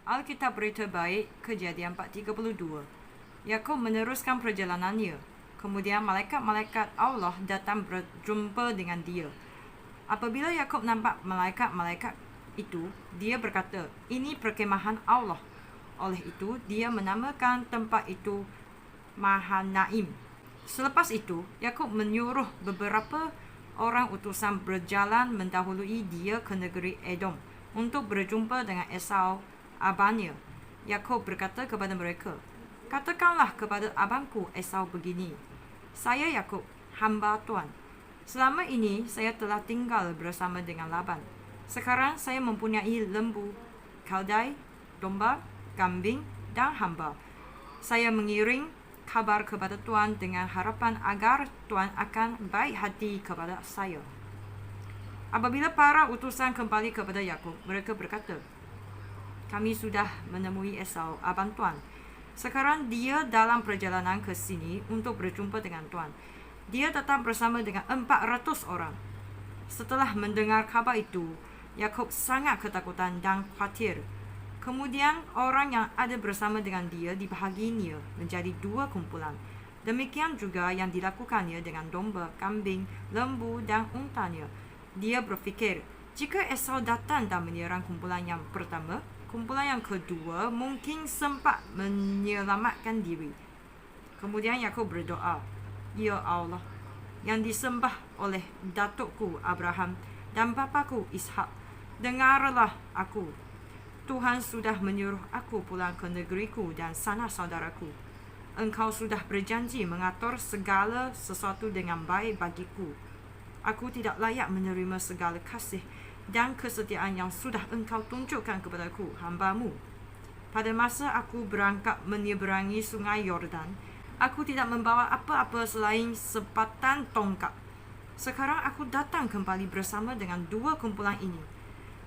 Alkitab Berita Baik, Kejadian 4:32. Yakub meneruskan perjalanannya. Kemudian malaikat-malaikat Allah datang berjumpa dengan dia. Apabila Yakub nampak malaikat-malaikat itu, dia berkata, "Ini perkemahan Allah." Oleh itu, dia menamakan tempat itu Mahanaim. Selepas itu, Yakub menyuruh beberapa orang utusan berjalan mendahului dia ke negeri Edom untuk berjumpa dengan Esau, abangnya. Yakub berkata kepada mereka, "Katakanlah kepada abangku Esau begini, saya Yakub, hamba Tuan. Selama ini saya telah tinggal bersama dengan Laban. Sekarang saya mempunyai lembu, keldai, domba, kambing dan hamba. Saya mengiring kabar kepada Tuan dengan harapan agar Tuan akan baik hati kepada saya." Apabila para utusan kembali kepada Yakub, mereka berkata, "Kami sudah menemui Esau, abang Tuan. Sekarang dia dalam perjalanan ke sini untuk berjumpa dengan Tuan. Dia datang bersama dengan 400 orang." Setelah mendengar kabar itu, Yakub sangat ketakutan dan khawatir. Kemudian orang yang ada bersama dengan dia dibahaginya menjadi 2 kumpulan. Demikian juga yang dilakukannya dengan domba, kambing, lembu dan untanya. Dia berfikir, jika Esau datang dan menyerang kumpulan yang pertama, kumpulan yang kedua mungkin sempat menyelamatkan diri. Kemudian Yakub berdoa, "Ya Allah, yang disembah oleh datukku Abraham dan bapaku Ishak, dengarlah aku. Tuhan sudah menyuruh aku pulang ke negeriku dan sanak saudaraku. Engkau sudah berjanji mengatur segala sesuatu dengan baik bagiku. Aku tidak layak menerima segala kasih dan kesetiaan yang sudah engkau tunjukkan kepadaku, hambamu. Pada masa aku berangkat menyeberangi sungai Yordan, aku tidak membawa apa-apa selain sepatan tongkat. Sekarang aku datang kembali bersama dengan 2 kumpulan ini.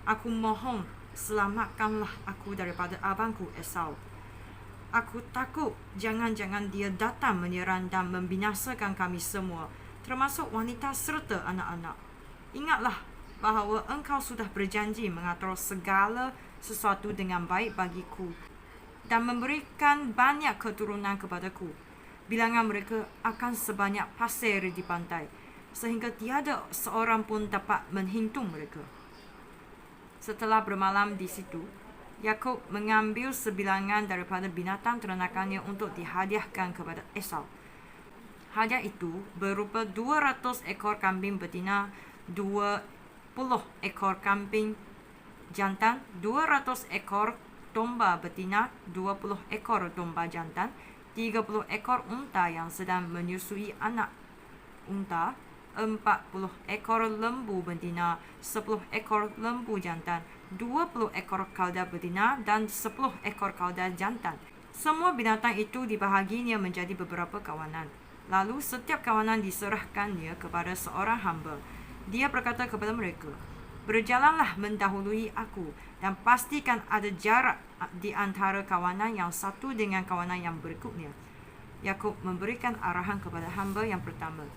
Aku mohon, selamatkanlah aku daripada abangku Esau. Aku takut jangan-jangan dia datang menyerang dan membinasakan kami semua, termasuk wanita serta anak-anak. Ingatlah bahawa engkau sudah berjanji mengatur segala sesuatu dengan baik bagiku dan memberikan banyak keturunan kepadaku. Bilangan mereka akan sebanyak pasir di pantai, sehingga tiada seorang pun dapat menghitung mereka." Setelah bermalam di situ, Yakub mengambil sebilangan daripada binatang ternakannya untuk dihadiahkan kepada Esau. Hadiah itu berupa 200 ekor kambing betina, 20 ekor kambing jantan, 200 ekor domba betina, 20 ekor domba jantan, 30 ekor unta yang sedang menyusui anak unta, 40 ekor lembu betina, 10 ekor lembu jantan, 20 ekor keldai betina dan 10 ekor keldai jantan. Semua binatang itu dibahaginya menjadi beberapa kawanan. Lalu setiap kawanan diserahkannya kepada seorang hamba. Dia berkata kepada mereka, "Berjalanlah mendahului aku dan pastikan ada jarak di antara kawanan yang satu dengan kawanan yang berikutnya." Yakub memberikan arahan kepada hamba yang pertama,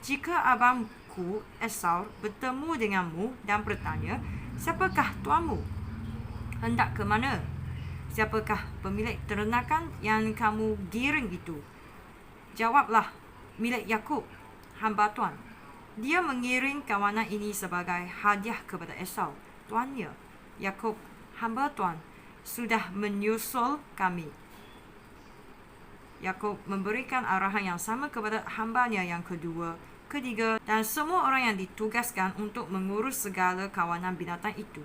"Jika abangku Esau bertemu denganmu dan bertanya, 'Siapakah tuanmu? Hendak ke mana? Siapakah pemilik ternakan yang kamu giring itu?' Jawablah, 'Milik Yakub, hamba Tuan. Dia mengiring kawanan ini sebagai hadiah kepada Esau, tuannya. Yakub, hamba Tuan, sudah menyusul kami.'" Yakub memberikan arahan yang sama kepada hambanya yang kedua, ketiga dan semua orang yang ditugaskan untuk mengurus segala kawanan binatang itu.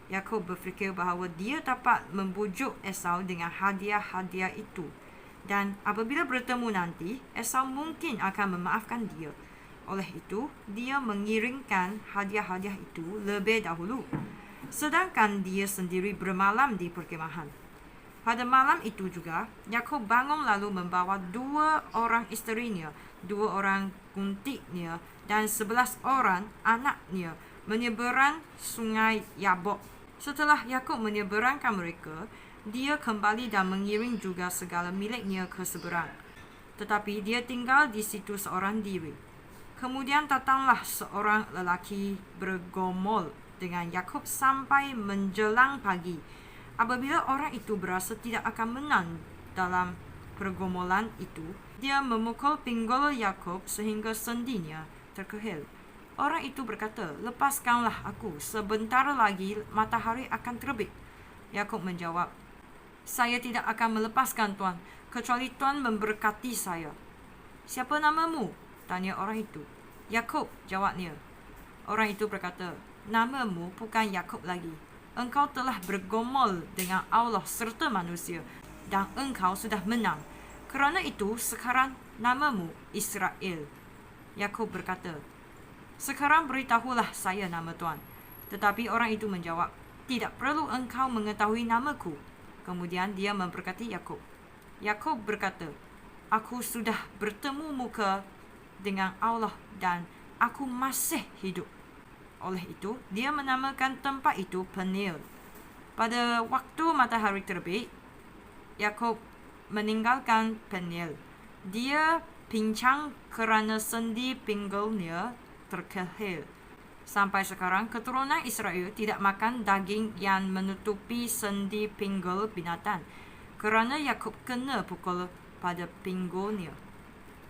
Yakub berfikir bahawa dia dapat membujuk Esau dengan hadiah-hadiah itu, dan apabila bertemu nanti, Esau mungkin akan memaafkan dia. Oleh itu, dia mengiringkan hadiah-hadiah itu lebih dahulu, sedangkan dia sendiri bermalam di perkemahan. Pada malam itu juga, Yakub bangun lalu membawa 2 orang isterinya, 2 orang guntiknya dan 11 orang anaknya menyeberang sungai Yabok. Setelah Yakub menyeberangkan mereka, dia kembali dan mengiring juga segala miliknya ke seberang. Tetapi dia tinggal di situ seorang diri. Kemudian datanglah seorang lelaki bergomol dengan Yakub sampai menjelang pagi. Apabila orang itu berasa tidak akan menang dalam pergumulan itu, dia memukul pinggul Yakub sehingga sendinya terkehil. Orang itu berkata, "Lepaskanlah aku, sebentar lagi matahari akan terbit." Yakub menjawab, "Saya tidak akan melepaskan Tuan, kecuali Tuan memberkati saya." "Siapa namamu?" tanya orang itu. "Yakub," jawabnya. Orang itu berkata, "Namamu bukan Yakub lagi. Engkau telah bergumul dengan Allah serta manusia, dan engkau sudah menang. Kerana itu sekarang namamu Israel." Yakub berkata, "Sekarang beritahulah saya nama Tuan." Tetapi orang itu menjawab, "Tidak perlu engkau mengetahui namaku." Kemudian dia memberkati Yakub. Yakub berkata, "Aku sudah bertemu muka dengan Allah dan aku masih hidup." Oleh itu, dia menamakan tempat itu Peniel. Pada waktu matahari terbit, Yakub meninggalkan Peniel. Dia pincang kerana sendi pinggulnya terkehil. Sampai sekarang, keturunan Israel tidak makan daging yang menutupi sendi pinggul binatang, kerana Yakub kena pukul pada pinggulnya.